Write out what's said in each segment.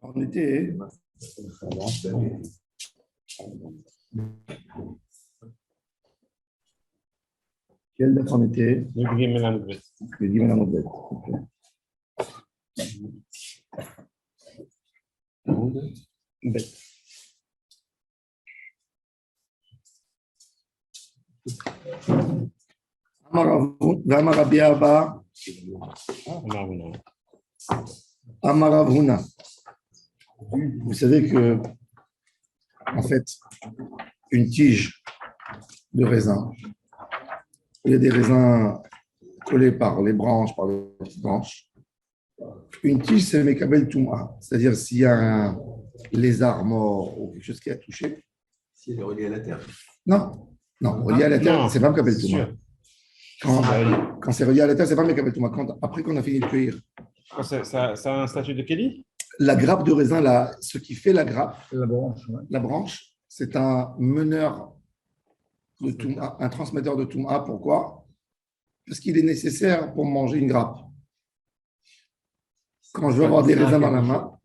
On était. Quel date on était? Le Guimel Amobet. Bet. Amar Rabbi Abba. Amar Rav Huna. Vous savez que, en fait, une tige de raisin, il y a des raisins collés par les branches, par les petites branches. Une tige, c'est Mekabel Touma, c'est-à-dire s'il y a un lézard mort ou quelque chose qui a touché. Si elle est reliée à la terre. Non, relié à la terre, c'est pas Mekabel Touma. Quand c'est relié à la terre, c'est pas Mekabel Touma. Après qu'on a fini de cueillir. Ça a un statut de Kéli? La grappe de raisin, là, ce qui fait la grappe, La branche, c'est un meneur de Touma, un transmetteur de Touma. Pourquoi? Parce qu'il est nécessaire pour manger une grappe. Quand je veux avoir des raisins dans la main,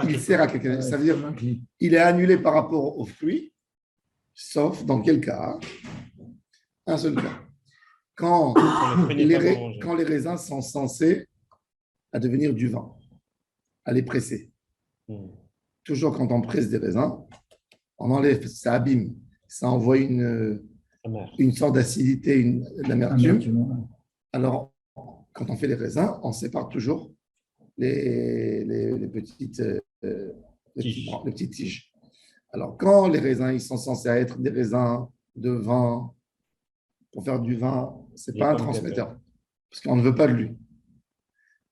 il sert à quelque chose. Ça veut dire qu'il est annulé par rapport aux fruits, sauf dans quel cas? Un seul cas. Quand les raisins sont censés à devenir du vin, à les presser. Toujours quand on presse des raisins, on enlève, ça abîme, ça envoie une sorte d'acidité, de l'amertume. Alors, quand on fait les raisins, on sépare toujours les petites tiges. Alors, quand les raisins ils sont censés être des raisins de vin, pour faire du vin, ce n'est pas un transmetteur, parce qu'on ne veut pas de lui.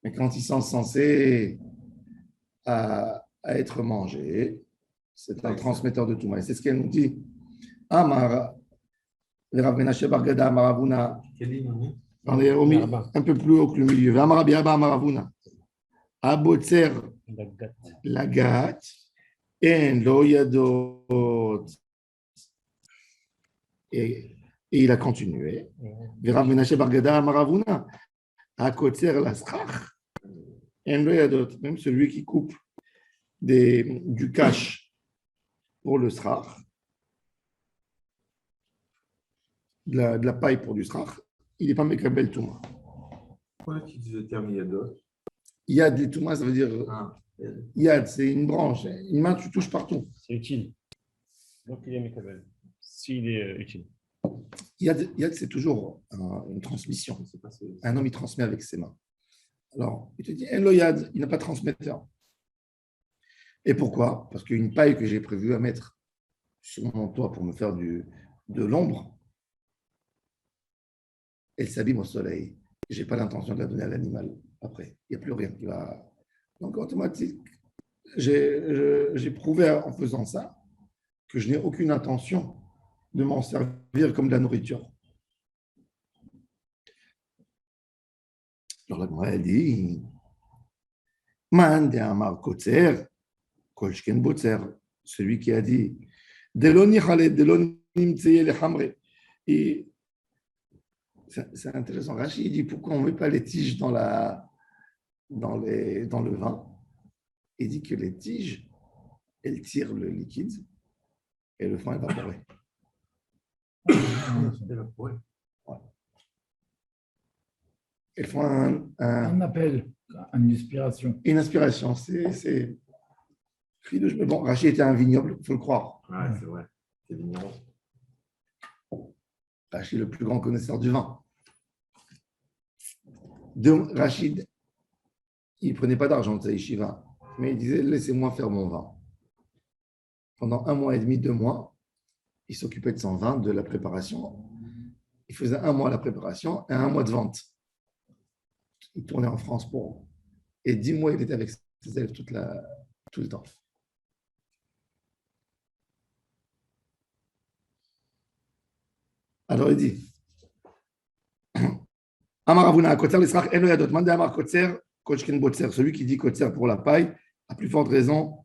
Mais quand ils sont censés à être mangés, c'est un transmetteur de tout. Et c'est ce qu'elle nous dit. Amar, Rav Menashe bar Gada, Amar Avuna. On est un peu plus haut que le milieu. Amar Rabbi Abba, Amar Avuna. Abotzer lagat en lo yadot. Et il a continué. Rav Menashe bar Gada, Amar Avuna. Akotzer laschach en lo yadot. Même celui qui coupe du cash pour le srach, de la paille pour du srach, il n'est pas mekabel touma. Pourquoi tu dis le terme yadot? Yad, les touma, ça veut dire yad, c'est une branche. Une main, tu touches partout. C'est utile. Donc il est mekabel. S'il est utile. Yad, c'est toujours une transmission. Un homme, il transmet avec ses mains. Alors, il te dit, en lo yad, il n'a pas de transmetteur. Et pourquoi? Parce qu'une paille que j'ai prévu à mettre sur mon toit pour me faire de l'ombre, elle s'abîme au soleil. Je n'ai pas l'intention de la donner à l'animal après. Il n'y a plus rien qui va. Donc, automatique, j'ai prouvé en faisant ça que je n'ai aucune intention de m'en servir comme de la nourriture. Alors, la Gemara, elle dit Man de Amar Kotzer. Kolshken Botzer, celui qui a dit Deloni Khaled, Deloni Mtseye le Hamre. Et c'est intéressant. Rachid dit pourquoi on ne met pas les tiges dans le vin. Il dit que les tiges, elles tirent le liquide et le vin évaporé. Ouais. Elles font un appel, une inspiration. Une inspiration, c'est mais bon, Rachid était un vignoble, il faut le croire. Ouais, c'est vrai. C'est vigneron. Rachid est le plus grand connaisseur du vin. Donc, Rachid, il ne prenait pas d'argent de sa yeshiva, mais il disait, laissez-moi faire mon vin. Pendant 1 mois et demi, 2 mois, il s'occupait de son vin, de la préparation. Il faisait 1 mois la préparation et 1 mois de vente. Il tournait en France pour... Et 10 mois, il était avec ses élèves tout le temps. Alors il dit Amar Avuna, Kotzer l'Israch, en lo yadot. Mande Amar Kotzer, Kolshken Botzer. Celui qui dit Kotzer pour la paille, a plus forte raison,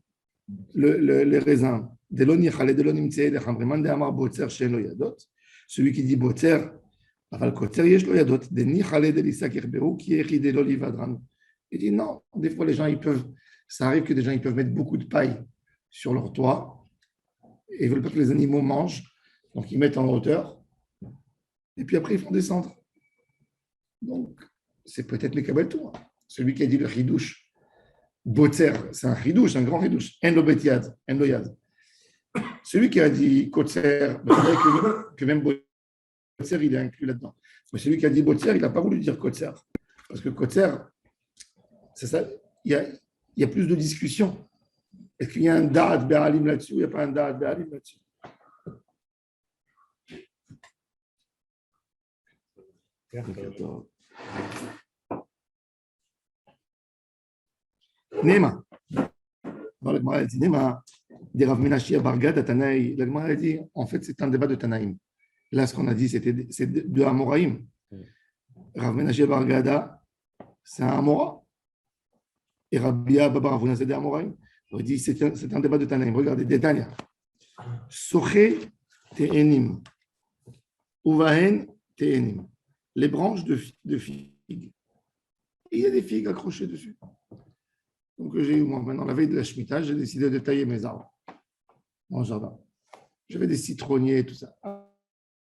les raisins. Deloni Khaled, Deloni Mtseye, Lechamre. Mande Amar Botzer, Shen lo yadot. Celui qui dit Botzer, Aval Kotzer, Yesh lo yadot. Deni Khaled, Elisa Kerberu, qui est Ridé l'Olivadran. Il dit non, des fois les gens ils peuvent Ça arrive que des gens ils peuvent mettre beaucoup de paille sur leur toit et ils ne veulent pas que les animaux mangent. Donc, ils mettent en hauteur et puis après, ils font descendre. Donc, c'est peut-être Mekabel Tour. Celui qui a dit le Ridouche. Botzer, c'est un Ridouche, un grand Ridouche. Endo Betiad, Endo Yad. Celui qui a dit Kotzer, vous savez que même Botzer, il est inclus là-dedans. Mais celui qui a dit Botzer, il n'a pas voulu dire Kotzer. Parce que Kotzer, c'est ça, il y a plus de discussion. Est-ce qu'il y a un Da'at Be'alim là-dessus ou il n'y a pas un Da'at Be'alim là-dessus? Nema. Dans le Gemara, elle dit Nema, des Rav Menachia Bargad à Tanaï. Le Gemara, elle dit en fait, c'est un débat de Tanaïm. Là, ce qu'on a dit, c'est de Amoraïm. Rav Menachia Bargada, c'est un Amora. Et Rabbi Abba Ravuna, c'est des Amoraïm. On dit c'est un débat de Tanaïm. Regardez, Détania. Soché Te'enim. Uvahen Te'enim. Les branches de figues. Et il y a des figues accrochées dessus. Donc, j'ai eu, moi, maintenant, la veille de la Shemitah, j'ai décidé de tailler mes arbres dans le jardin. J'avais des citronniers et tout ça.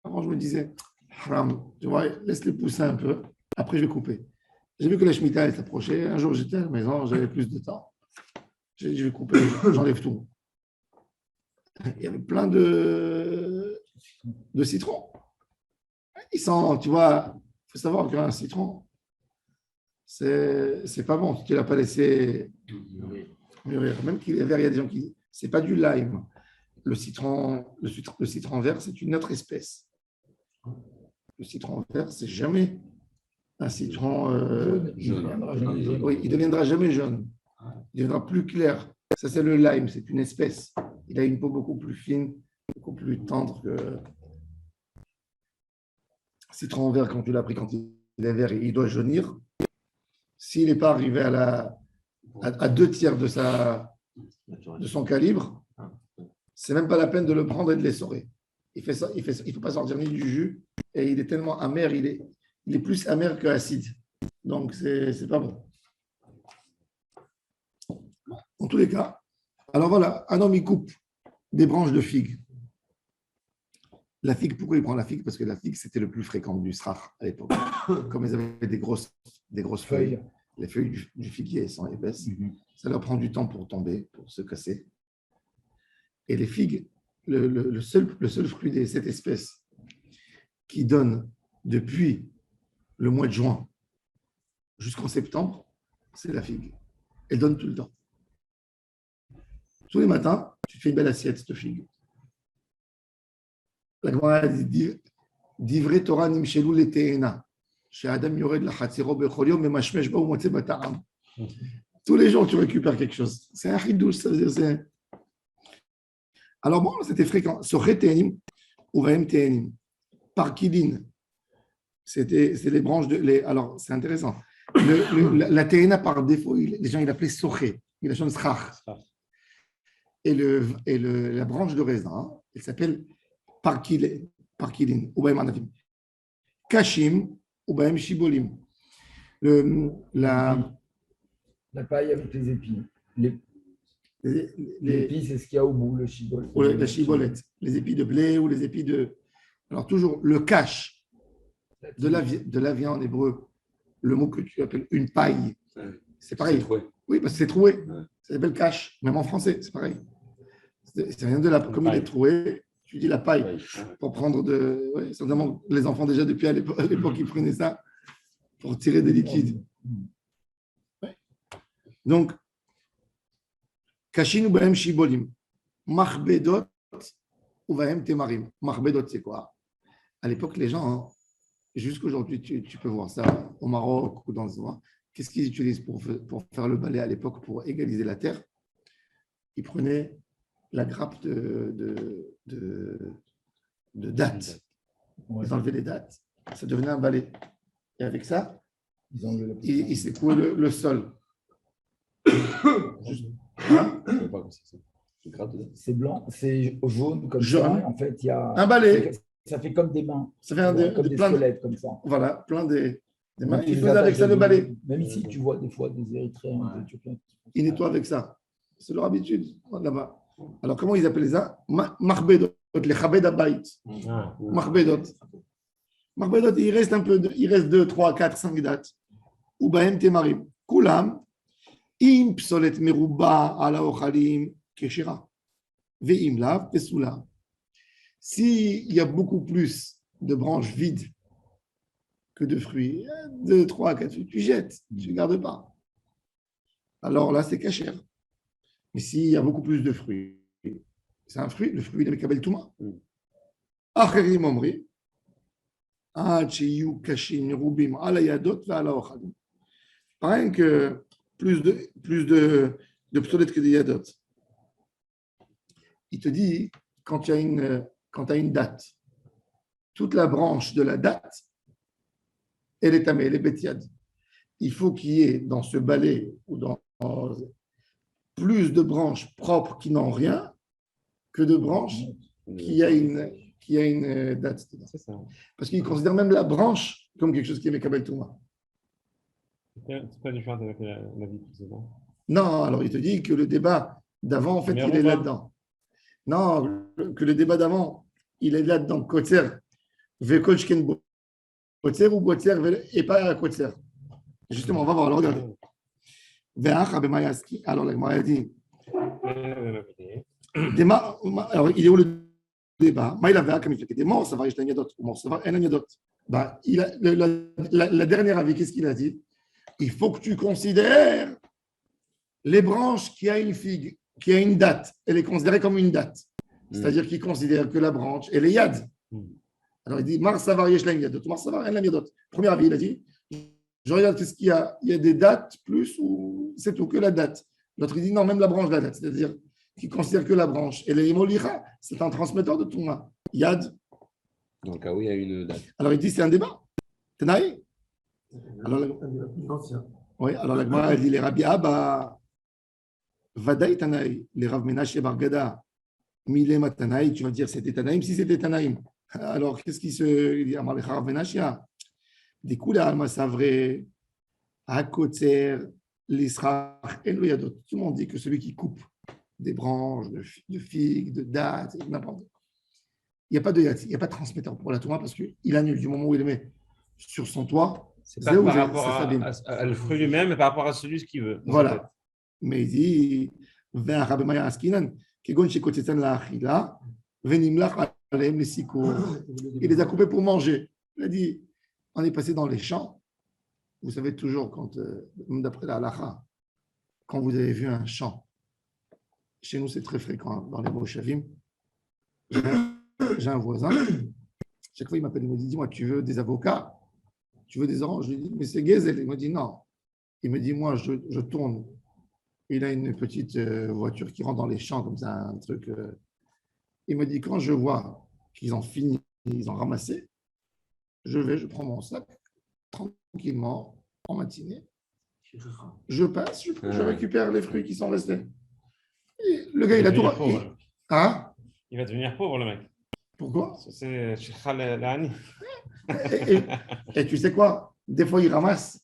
Avant, je me disais, haram, tu vois, laisse-les pousser un peu, après, je vais couper. J'ai vu que la Shemitah elle s'approchait. Un jour, j'étais à la maison, j'avais plus de temps. J'ai dit, je vais couper, j'enlève tout. Il y avait plein de citrons. Ils sont, tu vois, il faut savoir qu'un citron, c'est pas bon. Tu ne l'as pas laissé mûrir. Même qu'il est vert, il y a des gens qui disent, c'est pas du lime. Le citron vert, c'est une autre espèce. Le citron vert, c'est jamais un citron jaune. Oui, il ne deviendra jamais jaune. Il deviendra plus clair. Ça, c'est le lime, c'est une espèce. Il a une peau beaucoup plus fine, beaucoup plus tendre que le citron vert. Quand tu l'as pris, quand il est vert, il doit jaunir. S'il n'est pas arrivé à 2/3 de son calibre, c'est même pas la peine de le prendre et de l'essorer. Il ne faut pas sortir ni du jus et il est tellement amer, il est plus amer que acide. Donc, c'est pas bon. En tous les cas, alors voilà, un homme il coupe des branches de figue. La figue, pourquoi il prend la figue? Parce que la figue, c'était le plus fréquent du srach à l'époque. Comme ils avaient des grosses feuilles, les feuilles du figuier sont épaisses, ça leur prend du temps pour tomber, pour se casser. Et les figues, le seul fruit de cette espèce qui donne depuis le mois de juin jusqu'en septembre, c'est la figue. Elle donne tout le temps. Tous les matins, tu fais une belle assiette de figues. La Gemara dit Divrei Torah nimshelu leteena. Chez Adam Yored la Chatziro bechol yom memashmesh ba umotze bata'am. Tous les jours, tu récupères quelque chose. C'est un chidouche, ça veut dire c'est. Alors bon, c'était fréquent. Soché te'enim ou vahem te'enim. Parkidin. C'est les branches de. Alors, c'est intéressant. La te'ena, par défaut, les gens ils l'appelaient soché. Il a changé schach. Et la branche de raisin, elle s'appelle Parkilin, ou Bahem Anavim. Kashim, ou Bahem Shibolim. La paille avec les épis. Les épis, c'est ce qu'il y a au bout, le shibol. Ou la shibolette. Les épis de blé ou les épis de. Alors, toujours, le cache de la viande en hébreu, le mot que tu appelles une paille, c'est pareil. Oui, parce que c'est troué. Ouais. Ça s'appelle cache, même en français, c'est pareil. C'est rien de la. Comme il est troué, tu dis la paille pour prendre de. Ouais, certainement, les enfants, déjà, depuis à l'époque, ils prenaient ça pour tirer des liquides. Ouais. Donc, Kashin ou Bahem Shibolim. Machbedot ou Bahem Temarim. Machbedot, c'est quoi? À l'époque, les gens, jusqu'aujourd'hui, tu peux voir ça au Maroc ou dans le Zohar. Qu'est-ce qu'ils utilisent pour faire le balai à l'époque, pour égaliser la terre? Ils prenaient la grappe de dattes. Ils enlevaient les dattes. Ça devenait un balai. Et avec ça, ils secouaient le sol. C'est blanc, c'est jaune comme jaune. Ça. En fait, il y a un balai. Ça fait comme des mains. Ça fait comme des squelettes comme ça. Voilà, plein des. Il faisait avec ça le balai. Même ici, tu vois des fois des Érythréens, des Éthiopiens. Il nettoie avec ça. C'est leur habitude là-bas. Alors, comment ils appellent ça? Marbedot, les Chabed Abayit. Marbedot. Marbedot, il reste un peu, il reste 2, 3, 4, 5 dates. Ou Bahem Temarim. Kulam, im psolet meruba ala ochalim keshira. Ve'im lav pesula. S'il y a beaucoup plus de branches vides que de fruits, 2, 3, 4, tu jettes, tu ne gardes pas. Alors là, c'est cachère. Mais s'il y a beaucoup plus de fruits, c'est un fruit, le fruit de Mekabel Touma. Acherim omri, Achiyu Kashim Rubim ala Yadot va ala Ochalim. Pareil que plus de psaulettes que de Yadot. Il te dit, quand tu as une date, toute la branche de la date, elle est tamée, elle est bétiade. Il faut qu'il y ait dans ce balai ou dans plus de branches propres qui n'ont rien que de branches qui a une date. C'est ça. Parce qu'il considère même la branche comme quelque chose qui est Mekabel Touma. C'est pas différent avec la vie précédente. Non, alors il te dit que le débat d'avant, en fait, Mais il est là-dedans. Non, que le débat d'avant, il est là-dedans. Kotzer, Vekolchken Kotzer ou Kotzer et pas Kotzer. Justement, on va voir, alors regardez. Alors, la Gemara dit, alors, il est où le débat? Des morts, ça va, il y a d'autres. Morts, ça va, il y a d'autres. La dernière avis, qu'est-ce qu'il a dit? Il faut que tu considères les branches qui a une figue, qui a une date. Elle est considérée comme une date. C'est-à-dire qu'il considère que la branche, elle est yad. Alors, il dit, Mars Savar Yeshlam Yadot. Mars Savar Yadot. Premier avis, il a dit, je regarde qu'est-ce qu'il y a. Il y a des dates plus ou c'est tout que la date. L'autre, il dit, non, même la branche de la date. C'est-à-dire qu'il considère que la branche, elle est imolicha. C'est un transmetteur de Touma. Yad. Dans le cas où il y a une date. Alors, il dit, c'est un débat. Tenaï. Alors, oui, alors la Gemara dit les Rabbi Abba, Vadaï Tanaï, les Rav Menashe Bargada, Milema Tanaï, tu vas dire c'était Tanaïm, si c'était Tanaïm. Alors qu'est-ce qui se dit Amar le Rav Menashe? Des coups Alma Savre, Hakotzer, l'Israch, et le Yadot. Tout le monde dit que celui qui coupe des branches, de figues, de dattes, n'importe. Il n'y a pas de yad, il n'y a pas de transmetteur pour la Touma parce qu'il annule du moment où il le met sur son toit. C'est pas par rapport à le fruit lui-même, mais par rapport à celui qu'il veut. Voilà. Mais il dit, il les a coupés pour manger. Il a dit, on est passé dans les champs. Vous savez toujours, quand, d'après la halakha, quand vous avez vu un champ, chez nous c'est très fréquent, dans les Moshavim, j'ai un voisin, chaque fois il m'appelle, il me dit, dis-moi, tu veux des avocats? Tu veux des oranges? Je lui dis, mais c'est Gezel. Il me dit, non. Il me dit, moi, je tourne. Il a une petite voiture qui rentre dans les champs, comme ça, un truc. Il me dit, quand je vois qu'ils ont fini, ils ont ramassé, je prends mon sac, tranquillement, en matinée. Je passe, je récupère les fruits qui sont restés. Et le gars, il a tout. Hein? Il va devenir pauvre, le mec. Pourquoi? C'est Shechal Lani. Et tu sais quoi? Des fois, il ramasse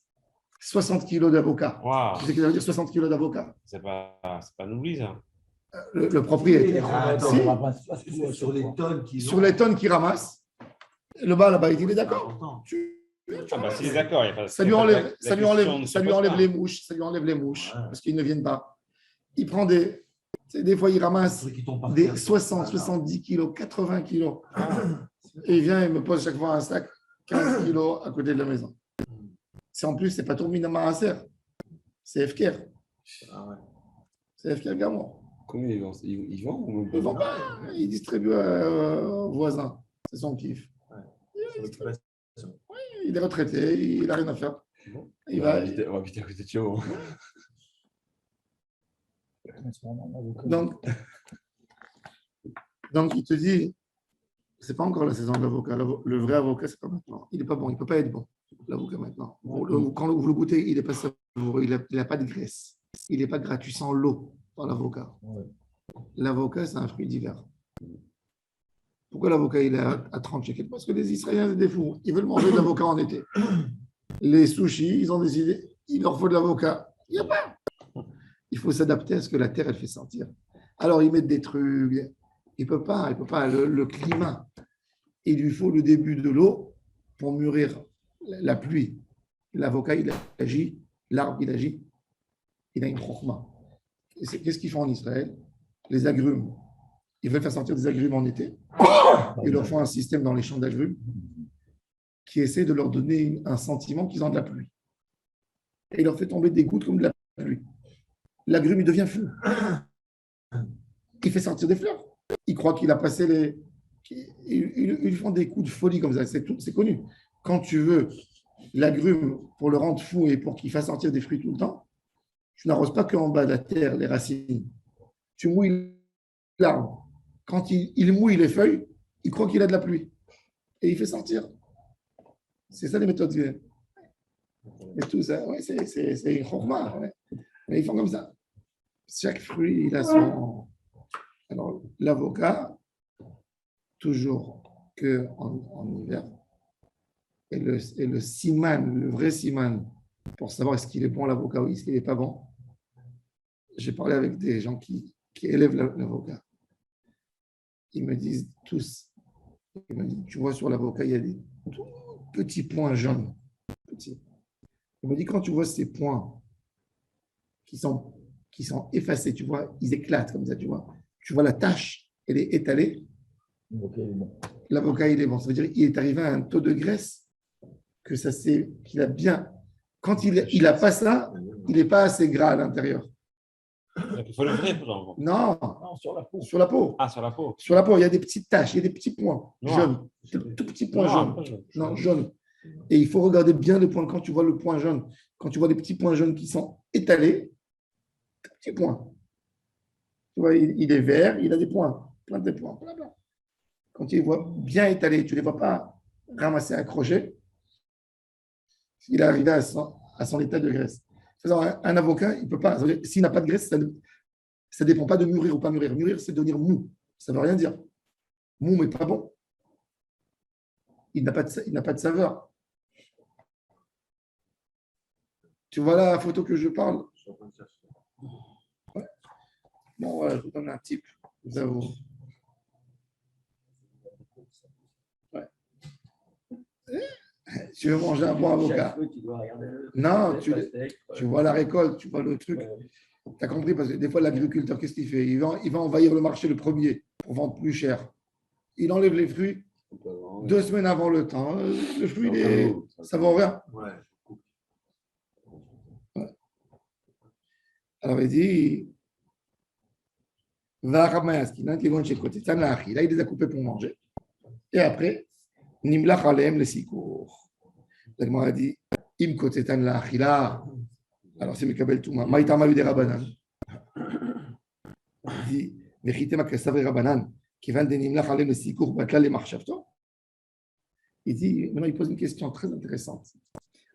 60 kilos d'avocats. Wow. Tu sais ce que ça veut dire 60 kilos d'avocats? C'est pas un oubli, ça. Le propriétaire. Sur les tonnes sur les tonnes qu'il ramasse, le bas là-bas, il est d'accord. S'il est d'accord, il y a pas. Ça lui enlève les mouches. Ça lui enlève les mouches parce qu'ils ne viennent pas. Il prend des fois, il ramasse des 60, 70 kilos, 80 kilos. Et il vient et me pose chaque fois un sac 15 kilos à côté de la maison. En plus, c'est pas Tourmina Maaser. C'est FKR. C'est FKR Gamon. Combien ils vendent? Ils vendent Ils vendent pas. Il distribue aux voisins. C'est son kiff. Il est retraité, il n'a rien à faire. On va habiter à côté de chez vous. Donc, il te dit, c'est pas encore la saison de l'avocat. Le vrai avocat, c'est pas maintenant. Il n'est pas bon, il ne peut pas être bon, l'avocat maintenant. Quand vous le goûtez, il n'est pas savoureux, il n'a pas de graisse. Il n'est pas gratuit sans l'eau dans l'avocat. L'avocat, c'est un fruit d'hiver. Pourquoi l'avocat il est à 30 shekels? Parce que les Israéliens, c'est des fous. Ils veulent manger de l'avocat en été. Les sushis, ils ont décidé, il leur faut de l'avocat. Il n'y a pas. Il faut s'adapter à ce que la terre, elle fait sentir. Alors, ils mettent des trucs. Il ne peut pas, Le climat, il lui faut le début de l'eau pour mûrir la pluie. L'avocat, il agit. L'arbre, il agit. Il a une chokhma. Qu'est-ce qu'ils font en Israël? Les agrumes. Ils veulent faire sortir des agrumes en été. Ils leur font un système dans les champs d'agrumes qui essaie de leur donner un sentiment qu'ils ont de la pluie. Et il leur fait tomber des gouttes comme de la pluie. L'agrume, il devient fou. Il fait sortir des fleurs. Il croit qu'il a passé les... Ils font des coups de folie comme ça. C'est connu. Quand tu veux l'agrume pour le rendre fou et pour qu'il fasse sortir des fruits tout le temps, tu n'arroses pas qu'en bas de la terre, les racines. Tu mouilles l'arbre. Quand il mouille les feuilles, il croit qu'il a de la pluie. Et il fait sortir. C'est ça les méthodes. Mais tout ça, ouais, c'est une chorma. Ouais. Mais ils font comme ça. Chaque fruit, il a son. Alors, l'avocat, toujours qu'en hiver, et le siman, le vrai siman, pour savoir est-ce qu'il est bon l'avocat ou est-ce qu'il n'est pas bon. J'ai parlé avec des gens qui élèvent l'avocat. Ils me disent tous, ils me disent, tu vois, sur l'avocat, il y a des tout petits points jaunes. Petits. Il me dit, quand tu vois ces points qui sont effacés, tu vois, ils éclatent comme ça, tu vois la tache, elle est étalée. L'avocat, il est bon. Ça veut dire qu'il est arrivé à un taux de graisse qu'il a bien. Quand il n'a pas ça, il n'est pas assez gras à l'intérieur. Il faut le vrai, genre. Non, sur la peau. Sur la peau. Ah, sur la peau. Sur la peau, il y a des petites taches, il y a des petits points Noir. jaunes. Tout petits points Noir, jaunes. Non, jaunes. Et il faut regarder bien les points. Quand tu vois le point jaune, quand tu vois des petits points jaunes qui sont étalés, petits points. Tu vois, il est vert, il a des points, plein de points. Blablabla. Quand tu les vois bien étalés, tu ne les vois pas ramasser, accrochés, il est arrivé à son état de graisse. Un avocat, il ne peut pas. S'il n'a pas de graisse, ça ne dépend pas de mûrir ou pas mûrir. Mûrir, c'est devenir mou. Ça ne veut rien dire. Mou, mais pas bon. Il n'a pas de saveur. Tu vois la photo que je parle? Ouais. Bon, voilà, je vous donne un type. Vous avoue. Ouais. Tu veux manger un bon avocat? Non, tu vois la récolte, tu vois le truc. Tu as compris, parce que des fois, l'agriculteur, qu'est-ce qu'il fait? Il va envahir le marché le premier pour vendre plus cher. Il enlève les fruits 2 semaines avant le temps. Le fruit, ça vaut rien. Ouais. Alors, il dit, là, il les a coupés pour manger. Et après, Nimlach alem le sikour. La Gemara dit, Im kotetan la achila. Alors, c'est Mekabel Touma. Maïta malu de Rabanan. Il dit, Mechite makasav Rabanan, qui vient de Nimlach alem le sikour, batla le marchavto. Il dit, maintenant, il pose une question très intéressante.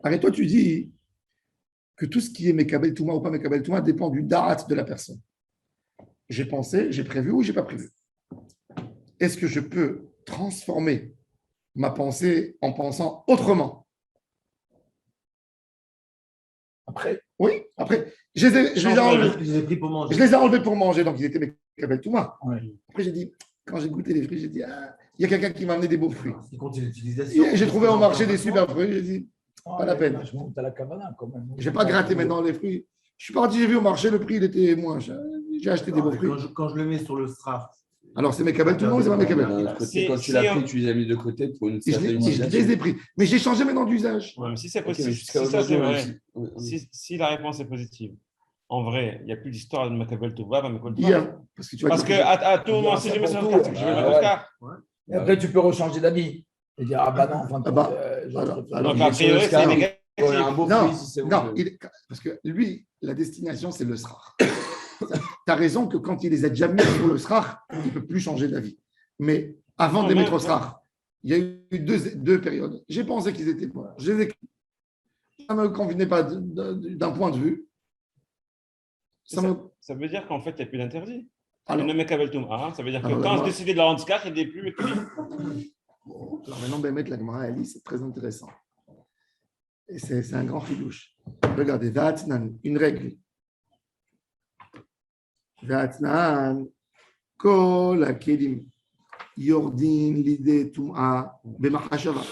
Alors, toi, tu dis que tout ce qui est Mekabel Touma ou pas Mekabel Touma dépend du da'at de la personne. J'ai pensé, j'ai prévu ou j'ai pas prévu. Est-ce que je peux transformer ma pensée en pensant autrement? Après, oui, après, je les ai enlevés pour manger, donc ils étaient mes Kabel Touma. Ouais. Après, j'ai dit, quand j'ai goûté les fruits, j'ai dit, ah, il y a quelqu'un qui m'a amené des beaux fruits. l'utilisation. J'ai trouvé au marché des super fruits, j'ai dit, pas la peine. Je monte à la cabane quand même. Je n'ai pas gratté maintenant les fruits. Je suis parti, j'ai vu au marché, le prix il était moins cher. J'ai acheté des beaux fruits. Quand je le mets sur le straf. Alors, c'est mes Kabel Touma ou c'est pas mes Kabel? Quand tu l'as pris, tu les as mis de côté pour une certaine Je les ai pris. Mais j'ai changé maintenant d'usage. Ouais, mais si c'est possible, jusqu'à si ça c'est aujourd'hui, vrai, si la réponse est positive, en vrai, il n'y a plus d'histoire de Makabel Touva, Makabel Il y a, parce que à tout moment, si je mets sur le carte, je vais mettre le carte. Et après, tu peux rechanger d'avis. Et dire, ah bah non, enfin, alors, Donc, a priori, c'est négatif. Un beau non, fruit, si c'est non, parce que lui, la destination, c'est le srar. Tu as raison que quand il les a déjà mis sur le srar, il ne peut plus changer d'avis. Mais avant de les mettre au srar, il y a eu deux périodes. J'ai pensé qu'ils étaient bons. Je les ai... Ça ne me convenait pas d'un point de vue. Ça veut dire qu'en fait, il n'y a plus d'interdit. Alors, le Makabel Touva, ça veut dire que alors, quand je décidais de le rendre scar, il n'est plus Makabel. alors maintenant, Bémet, la Gemara, elle dit, c'est très intéressant. c'est un grand chidouche. Regardez, Vatnan, une règle. Vatnan, Kol Akelim, Yordin, l'idée, Tum'a, Bemachashava.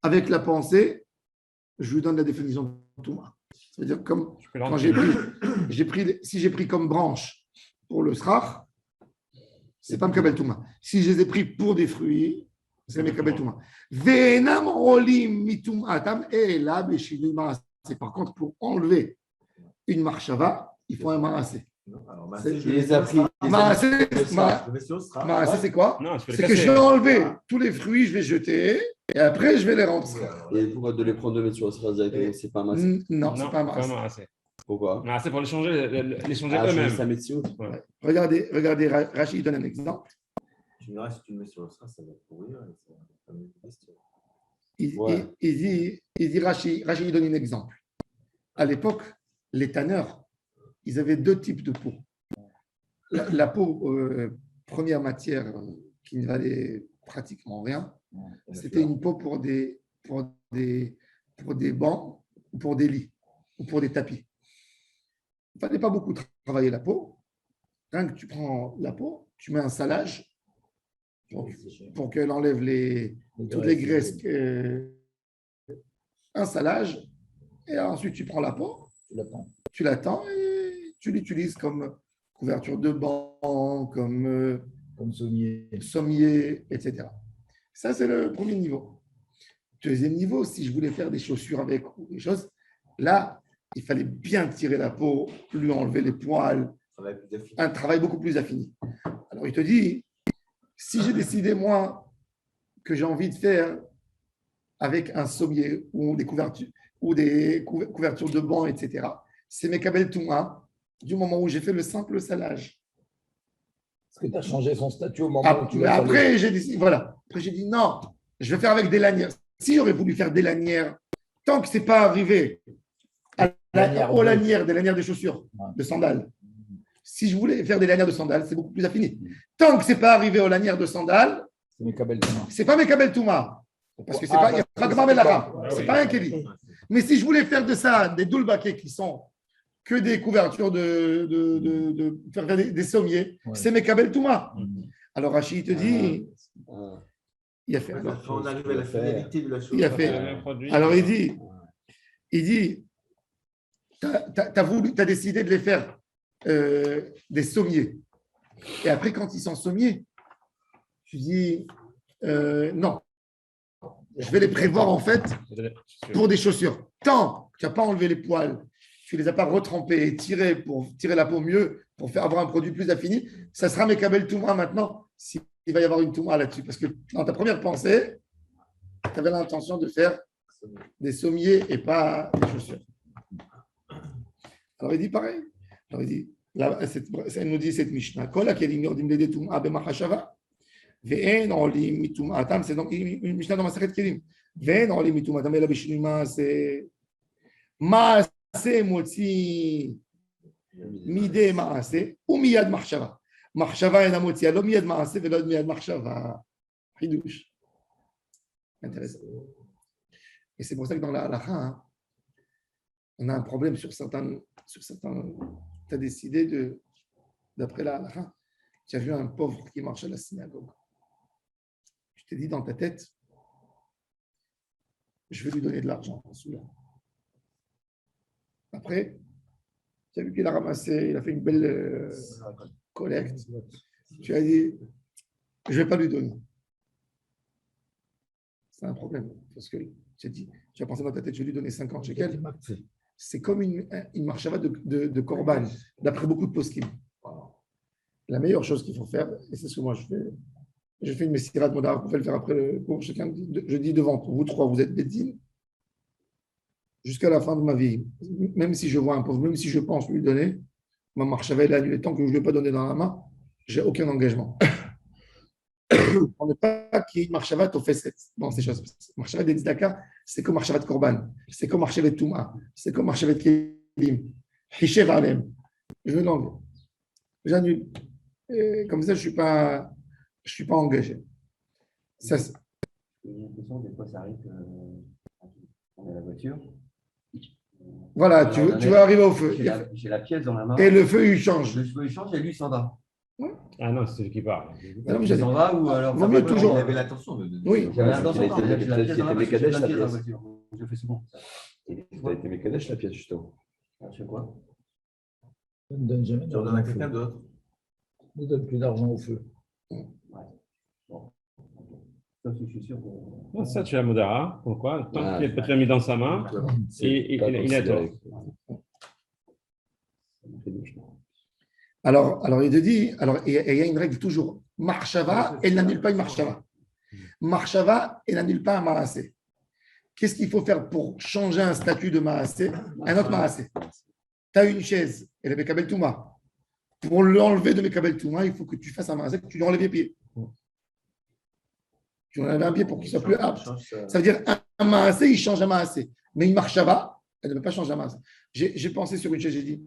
Avec la pensée, je vous donne la définition de Tum'a. C'est-à-dire, comme quand si j'ai pris comme branche pour le srach, c'est pas Mekabel Tum'a. Si je les ai pris pour des fruits, c'est Mekabel Tum'a. Venam rolim mitum'atam et là, Beshivim Marasé. Par contre, pour enlever une marshava, il faut un marasé. Marasé, c'est quoi? C'est que je vais enlever tous les fruits, je vais jeter, et après, je vais les rendre. Et pourquoi de les prendre de mettre sur le sras directement, c'est pas massé? Non, c'est pas marasé. Pourquoi? C'est pour les changer eux-mêmes. Ouais. Regardez, Rachid donne un exemple. Tu me diras, si tu le mets sur le sras, ça va pourrir. Il dit Rachid donne un exemple. À l'époque, les tanneurs, ils avaient deux types de peau. La peau, première matière qui ne valait pratiquement rien, c'était une peau pour des bancs, ou pour des lits, ou pour des tapis. Il ne fallait pas beaucoup travailler la peau. Quand tu prends la peau, tu mets un salage pour qu'elle enlève toutes les graisses. Un salage, et ensuite tu prends la peau, tu l'attends et tu l'utilises comme couverture de banc, comme sommier, etc. Ça, c'est le premier niveau. Deuxième niveau, si je voulais faire des chaussures avec ou des choses, là, il fallait bien tirer la peau, lui enlever les poils, un travail beaucoup plus affiné. Alors, il te dit, si j'ai décidé, moi, que j'ai envie de faire avec un sommier ou des couvertures, couvertures de banc, etc., c'est Mekabel Touma, du moment où j'ai fait le simple salage. Est-ce que tu as changé son statut au moment où tu l'as Après, j'ai dit non, je vais faire avec des lanières. Si j'aurais voulu faire des lanières, tant que ce n'est pas arrivé aux lanières, des lanières de chaussures, de sandales. Si je voulais faire des lanières de sandales, c'est beaucoup plus affiné. Tant que ce n'est pas arrivé aux lanières de sandales, ce n'est pas Mekabel Touma. Parce que il n'y a pas de Melacha. Ce n'est pas un Kéli. Mais si je voulais faire de ça des doulbaquets qui sont que des couvertures faire des sommiers, c'est Mekabel Touma. Alors Rachid te dit, il a fait. Alors, on arrive à la finalité de la chose. Il a fait. Alors il dit, tu as décidé de les faire des sommiers. Et après, quand ils sont sommiers, tu dis, non, je vais les prévoir en fait pour des chaussures. Tant que tu n'as pas enlevé les poils, tu ne les as pas retrempés et tirés pour tirer la peau mieux, pour faire avoir un produit plus affini, ça sera Mekabel Touma maintenant, s'il va y avoir une Touma là-dessus. Parce que dans ta première pensée, tu avais l'intention de faire des sommiers et pas des chaussures. Alors il dit pareil. Alors il dit, elle nous dit cette Mishnah. Kol hakelim yordim lidet tum'a b'machashava. Ve'en olim mitum'atam. C'est donc une Mishnah dans Masechet Kelim. Ve'en olim mitum'atam ela b'shinui ma'aseh motzi mideh ma'aseh u'miyad machshava. Machshava ena motziah lo miyad ma'aseh ve'lo miyad machshava. Hidouche. Intéressant. Et c'est pour ça que dans la halakha, on a un problème sur certains. Tu as décidé d'après la halakha, tu as vu un pauvre qui marche à la synagogue. Tu t'es dit dans ta tête, je vais lui donner de l'argent. Après, tu as vu qu'il a ramassé, il a fait une belle collecte. Tu as dit, je ne vais pas lui donner. C'est un problème. Parce que tu as pensé dans ta tête, je vais lui donner 50 shekels. C'est comme une marchava de korban, d'après beaucoup de poskim. La meilleure chose qu'il faut faire, et c'est ce que moi je fais une messirat modara, vous pouvez le faire après le cours, je dis devant vous trois, vous êtes bédine, jusqu'à la fin de ma vie, même si je vois un pauvre, même si je pense lui donner, ma marchava est annulée. Tant que je ne lui ai pas donné dans la main, j'ai aucun engagement. On n'est pas qui est marchava tofeset dans ces choses. Marchava de tzedaka, c'est comme marchava de korban, c'est comme marchava de touma, c'est comme marchava de kelim. Hishev alem. Je l'enlève. J'annule. Et comme ça, je suis pas engagé. Ça, J'ai l'impression des fois ça arrive La voiture. Voilà, tu vas arriver au feu. J'ai la pièce dans la main. Et le feu, il change. Le feu, il change et lui, il s'en va. Ah non, c'est celui qui parle. Non, mais Il s'en va ou alors. Vaut mieux toujours. Il avait l'attention. Oui. J'avais l'intention Il a été j'ai la pièce dans la Mekadesh, voiture, j'ai la la pièce dans la pièce. voiture. Je le fais souvent. Il a été Mekadesh, la pièce, justement. Je fais quoi? Ne donne jamais Tu redonnes d'argent à au quelqu'un feu. d'autre. Ne donne plus d'argent au feu. Ça, je suis sûr. Non, ça, tu as Modara. Pourquoi? Tant Ah. qu'il est peut-être mis dans sa main, il a tort. Alors, il te dit, il y a une règle toujours. Marshava, elle n'annule pas une marshava. Marshava, elle n'annule pas un maasé. Qu'est-ce qu'il faut faire pour changer un statut de maasé, un autre maasé? Tu as une chaise, elle est Mekabel Touma. Pour l'enlever de Mekabel Touma, il faut que tu fasses un maasé, que tu lui enlèves les pieds. Tu lui enlèves un pied pour qu'il soit plus apte. Ça veut dire un maasé, il change un maasé. Mais une marshava, elle ne peut pas changer un maasé. J'ai pensé sur une chaise, j'ai dit,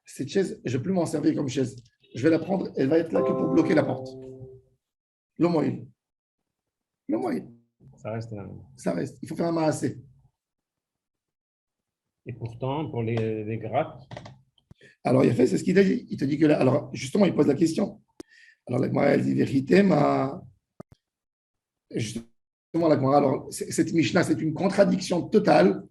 cette chaise, je ne vais plus m'en servir comme chaise. Je vais la prendre, elle va être là que pour bloquer la porte. Le moyen. Le moyen. Ça reste là. Ça reste. Il faut faire un maasé. Et pourtant, pour les grattes, Alors, il a fait, c'est ce qu'il t'a dit. Il te dit que là, alors, justement, il pose la question. Alors, la Gemara, elle dit vérité, mais justement, la Gemara, alors, cette Mishnah, c'est une contradiction totale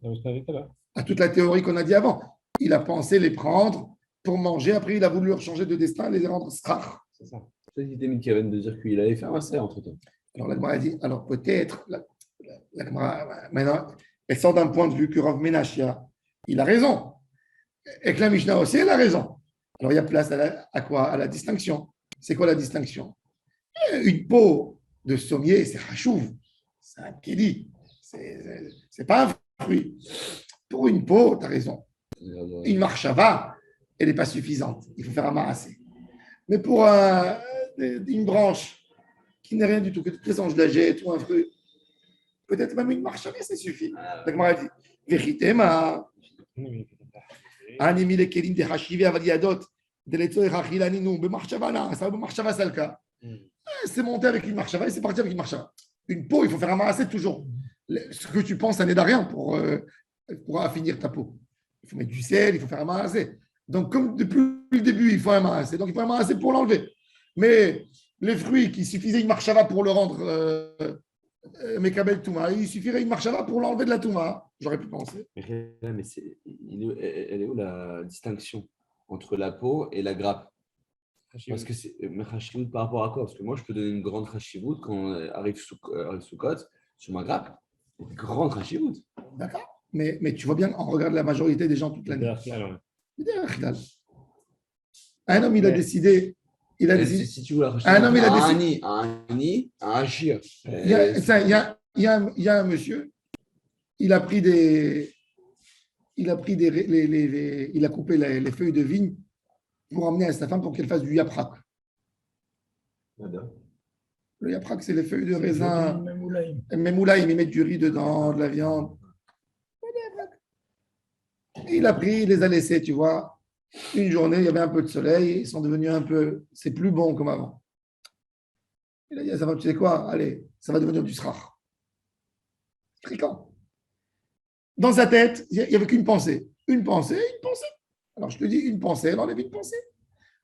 à toute la théorie qu'on a dit avant. Il a pensé les prendre pour manger, après, il a voulu leur changer de destin, les rendre strach. c'est ça. Peut-être qu'il était mis Kevin de dire qu'il allait faire un serre entre temps. Alors, la Gemara a dit, alors peut-être, la Gemara, maintenant, elle sort d'un point de vue que Rav Menachia, il a raison. Et que la Mishnah aussi, elle a raison. Alors, il y a place à quoi? À la distinction. C'est quoi la distinction? Une peau de sommier, c'est chachouv. C'est un kéli. C'est pas un fruit. Pour une peau, tu as raison. Une marchava, elle n'est pas suffisante. Il faut faire un marassé. Mais pour une branche qui n'est rien du tout, que toutes les anges d'agette ou un fruit, peut-être même une marchava, ça suffit. La Gemara dit, vérité, ma. Animi les kelim de hashivi avaliadot, de l'etzoe rachilaninou, be marchavana, ça va marchava, c'est le cas. C'est monté avec une marchava et c'est parti avec une marchava. Une peau, il faut faire un marassé toujours. Ce que tu penses, ça n'aide à rien pour affinir ta peau. Il faut mettre du sel, il faut faire un marassé. Donc, comme depuis le début, il faut un marassé. Donc, il faut un marassé pour l'enlever. Mais les fruits qui suffisaient une marchava pour le rendre Mekabel Touma, il suffirait une marchava pour l'enlever de la Touma. J'aurais pu penser. Mais elle est où la distinction entre la peau et la grappe? Parce que c'est Hashivut par rapport à quoi? Parce que moi, je peux donner une grande Hashivut quand arrive sous côte sur ma grappe. Une grande Hashivut. D'accord. Mais tu vois bien, on regarde la majorité des gens toute l'année. Un homme, il a décidé. Il a décidé. Si tu veux la Hashivut, Un homme, il a décidé. un Hachir. Il y a un monsieur, il a pris il a coupé les feuilles de vigne pour emmener à sa femme pour qu'elle fasse du yaprak. Le yaprak, c'est les feuilles de raisin. Memoulaïm, ils mettent du riz dedans, de la viande. Il a pris, il les a laissés, tu vois. Une journée, il y avait un peu de soleil, ils sont devenus c'est plus bon comme avant. Il a dit à sa femme, tu sais quoi, allez, ça va devenir du srach. Fréquent. Dans sa tête, il n'y avait qu'une pensée. Une pensée. Alors, je te dis, une pensée, elle enlève une pensée.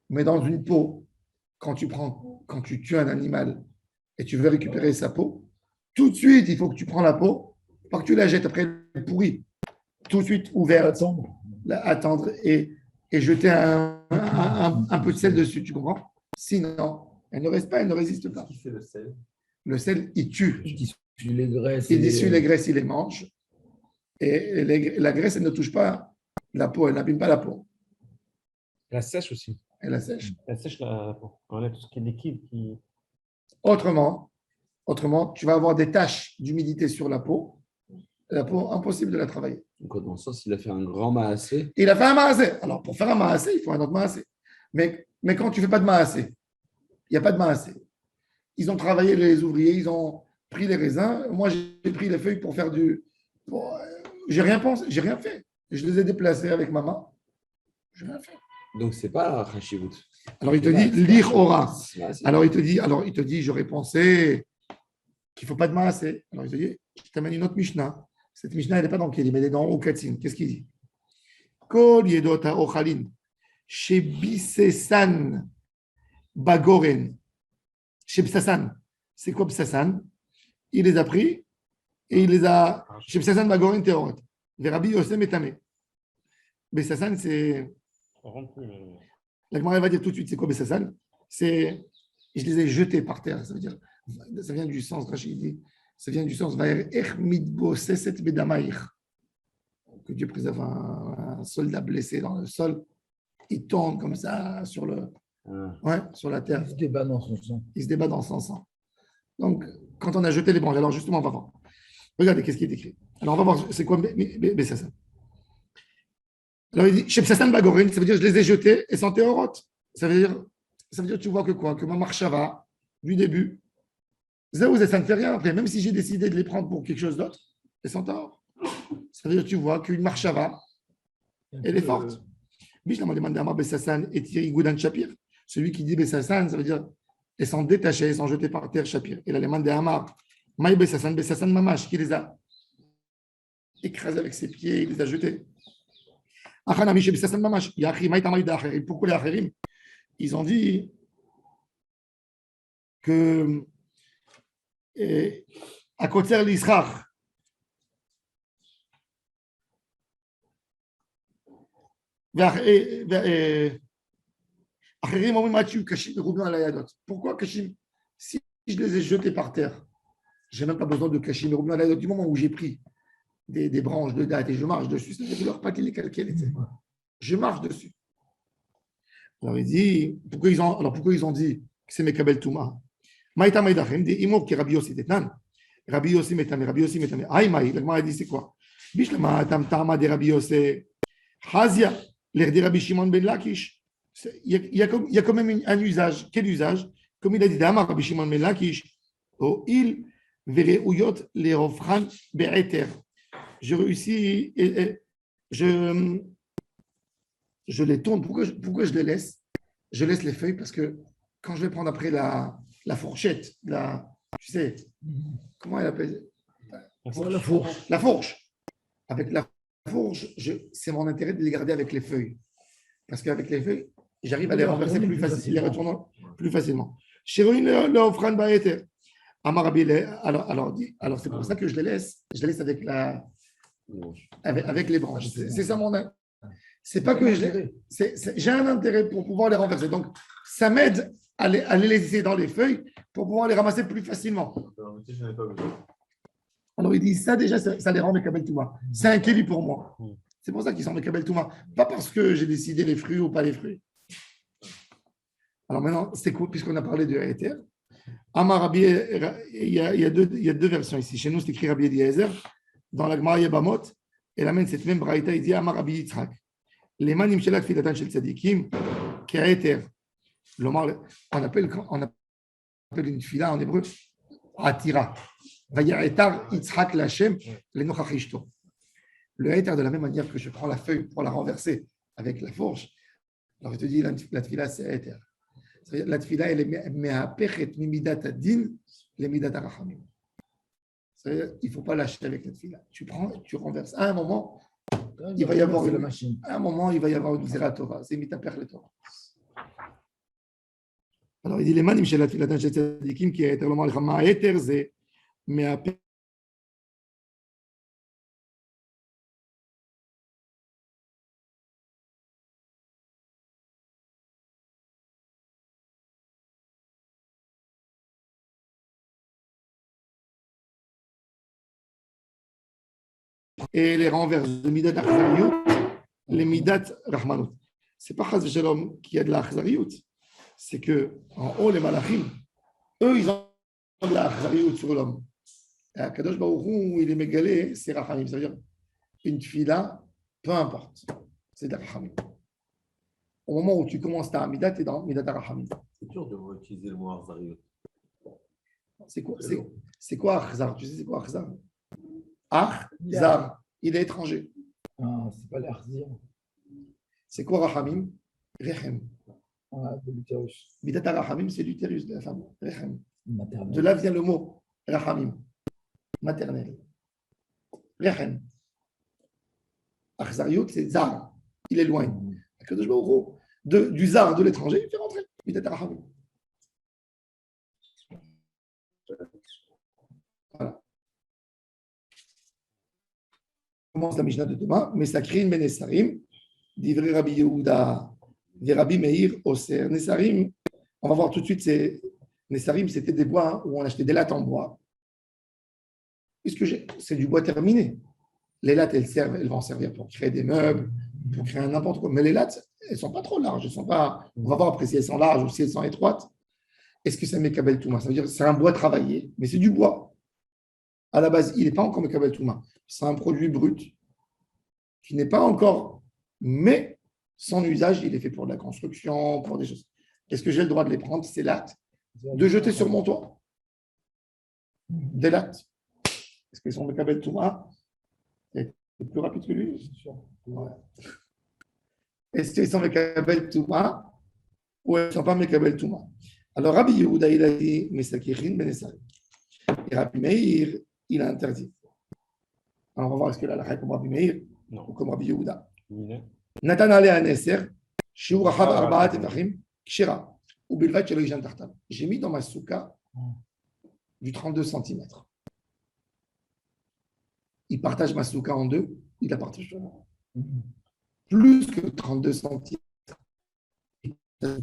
Mais dans une peau, quand tu tues un animal et tu veux récupérer sa peau, tout de suite, il faut que tu prends la peau, pas que tu la jettes après elle pourrit. Tout de suite ouverte, attendre et jeter un peu de sel dessus, tu comprends? Sinon, elle ne reste pas, elle ne résiste pas. Qu'est-ce qui fait le sel? Le sel, il tue. Il dissout les graisses. Il dissout les graisses, il les mange. Et la graisse, elle ne touche pas la peau, elle n'abîme pas la peau. la sèche aussi. Elle la sèche. La sèche, on enlève tout ce qui est liquide. Autrement, tu vas avoir des taches d'humidité sur la peau. La peau, impossible de la travailler. Donc, dans le sens, il a fait un grand maassé. Il a fait un maassé. Alors, pour faire un maassé, il faut un autre maassé. Mais quand tu ne fais pas de maassé, il n'y a pas de maassé. Ils ont travaillé, les ouvriers, ils ont pris les raisins. Moi, j'ai pris les feuilles pour faire j'ai rien pensé, j'ai rien fait. Je les ai déplacés avec ma main. Je n'ai rien fait. Donc, ce n'est pas la Hashivut. Alors, il te dit, lire aura. Alors, il te dit, j'aurais pensé qu'il ne faut pas de maassé. Alors, il te dit, je t'amène une autre Mishnah. Cette Mishnah, elle n'est pas dans Kélim, elle est dans Okatzin. Qu'est-ce qu'il dit? Kol yedot ha'ochalin, shebisesan bagoren. Shebsasan. C'est quoi Bsasan? Il les a pris et il les a. Shebsasan bagoren teorot. Verabi Yosem etame. Bsasan, c'est. La Gemara va dire tout de suite c'est quoi Bessasan? C'est je les ai jetés par terre. Ça veut dire, ça vient du sens, Rachid dit, ça vient du sens que Dieu préserve un soldat blessé dans le sol. Il tombe comme ça sur sur la terre. Il se débat dans son sang. Il se débat dans son sang. Donc, quand on a jeté les branches, alors justement, on va voir. Regardez qu'est-ce qui est écrit. Alors, on va voir c'est quoi Bessasan. Alors il dit, Shebsasan Bagorin, ça veut dire je les ai jetés et sans théorote. Ça veut dire tu vois que quoi? Que ma marche va du début. Ça ne fait rien après, même si j'ai décidé de les prendre pour quelque chose d'autre, et sans théor. Ça veut dire tu vois qu'une marche va, elle est forte. Bish m'a demandé à moi Bessasan et Thierry Goudan Shapir. Celui qui dit Bessasan, ça veut dire et s'en détacher, sans jeter par terre Shapir. Il a demandé à Amar, Maï Bessasan Mamash, qui les a écrasés avec ses pieds, il les a jetés. Pourquoi les Acherim? Ils ont dit que à Kotzer l'Israch, pourquoi Kashim? Si je les ai jetés par terre, je n'ai même pas besoin de Kashim. Du moment où j'ai pris des branches de date et je marche dessus, c'est leur pas qu'il est calqué. Je marche dessus. Alors il dit, pourquoi ils ont dit que c'est Mekabel Touma? Maïta Maïdachem, des Imour qui Rabbi Yossi Tetnan, Rabbi Yossi Metame. Aïe Maï, le Maï dit c'est quoi? Bishlama Tam Tama de Rabbi Yossi, Hazia, l'air de Rabbi Shimon ben Lakish. Il y a quand même un usage. Quel usage? Comme il a dit Dama Rabbi Shimon ben Lakish, au il Vereuyot les Rofran Be'eter. Je réussis, je les tourne. Pourquoi je les laisse? Je laisse les feuilles parce que quand je vais prendre après la fourchette, tu sais, comment elle appelle? La fourche. La fourche. Avec la fourche, c'est mon intérêt de les garder avec les feuilles. Parce qu'avec les feuilles, j'arrive à les renverser plus facilement, les retourner plus facilement. Chéroïne, le offrande baéter. Alors, c'est pour ça que je les laisse avec les branches. C'est ça mon intérêt. C'est pas que j'ai un intérêt pour pouvoir les renverser. Donc, ça m'aide à les laisser dans les feuilles pour pouvoir les ramasser plus facilement. Alors, il dit ça déjà, ça les rend Mekabel Touma. C'est un kéli pour moi. C'est pour ça qu'ils sont Mekabel Touma. Pas parce que j'ai décidé les fruits ou pas les fruits. Alors maintenant, c'est quoi, puisqu'on a parlé de Haïter? Amar Rabbi, il y a deux versions ici. Chez nous, c'est écrit Rabbi Eliezer. Dans la Gemara Yebamot, elle amène cette même braïta, il dit Amar Rabbi Yitzhak. Les manim shelat filatan shel tzadikim, qui a été. On appelle une fila en hébreu atira. Vayaetar Yitzhak Lachem le nochachishto. Le haïter, de la même manière que je prends la feuille pour la renverser avec la fourche, alors je te dis, la tfila, c'est haïter. La tfila, elle est me'apechet mimidat adin le midat arachamim. Il ne faut pas lâcher avec la tfila. Tu prends, tu renverses. À un moment, il va y avoir une machine. À un moment, il va y avoir une zératova. C'est mitapech le Torah. Alors, il dit les manim chez la tfila chez tzadikim qui est éternellement le chama haïter, c'est me'apechet. Et les renverse de Midat Achzariyut, les Midat Rahmanut. Ce n'est pas Chaz Shalom qui a de la Achzariyut, c'est qu'en haut, les Malachim, eux, ils ont de la Achzariyut sur l'homme. Et à Kadosh Baruch Hu, il est mégalé, c'est Rachamim. Ça veut dire une tfila, peu importe, c'est de la Rachamim. Au moment où tu commences ta Midat, tu es dans Midat Rachamim. C'est dur de utiliser le mot Achzariyut. C'est quoi Achzar? Tu sais, c'est quoi Achzar? Achzar, il est étranger. Ah, c'est pas l'Arzir. C'est quoi Rachamim? Rechem. Ah, de l'utérus. Midat Rachamim, c'est l'utérus de la femme. Rechem. Maternel. De là vient le mot Rachamim, maternel. Rechem. Achzariut, c'est Zar. Il éloigne. Akadosh Baruch Hu, du Zar, de l'étranger, il fait rentrer. Il est Rahamim. Voilà. On commence la Mishnah de demain. Mesakrin ben Nesarim, d'Ivri Rabbi Yehuda, des Rabbi Meir, Oser. Nesarim, on va voir tout de suite, Nesarim, c'était des bois où on achetait des lattes en bois. Puisque c'est du bois terminé. Les lattes, elles vont servir pour créer des meubles, pour créer n'importe quoi. Mais les lattes, elles ne sont pas trop larges. On va voir après si elles sont larges ou si elles sont étroites. Est-ce que c'est Mekabel Touma? Ça veut dire que c'est un bois travaillé, mais c'est du bois. À la base, il n'est pas encore Mekabel Touma. C'est un produit brut qui n'est pas encore, mais son usage, il est fait pour de la construction, pour des choses. Est-ce que j'ai le droit de les prendre, ces lattes, de jeter sur mon toit? Des lattes. Est-ce qu'elles sont Mekabel Touma? C'est plus rapide que lui? Ouais. Est-ce qu'elles sont Mekabel Touma ou elles ne sont pas Mekabel Touma? Alors Rabbi Yehuda, il a dit Mesakichin ben Nesarim. Et Rabbi Meir, il a interdit. Alors on va voir est-ce que là, la comme Rabbi Meir ou comme Rabbi Yehuda. Natan ale aneser, shiur rachab arba'at tefachim, kshira, ou bilvat shelo yishan tartav. J'ai mis dans ma souka du 32 cm. Il partage ma souka en deux, il la partage plus que 32 cm.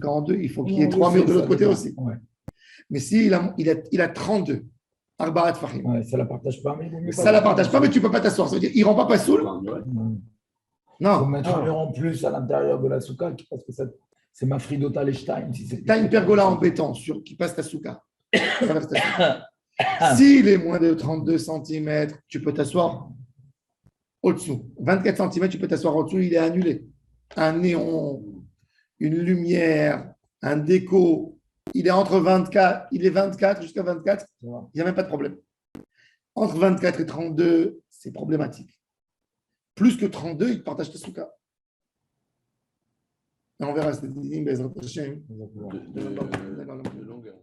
En deux, il faut qu'il y ait 3 murs de l'autre côté aussi. Ouais. Mais s'il a 32, Arbaat Fahim. Ouais, ça ne la partage pas. Ça ne la partage pas, mais tu ne peux pas t'asseoir. Ça veut dire qu'il ne rend pas Passoul. Non. Il faut mettre un mur en plus à l'intérieur de la souka parce que c'est ma Fridota Lechstein. Si tu as une pergola en béton qui passe ta souka. S'il est moins de 32 cm, tu peux t'asseoir au-dessous. 24 cm, tu peux t'asseoir au-dessous, il est annulé. Un néon, une lumière, un déco, il est entre 24, il est 24 jusqu'à 24, il n'y a même pas de problème. Entre 24 et 32, c'est problématique. Plus que 32, il partage ta souka. Et on verra cette ligne, de longueur.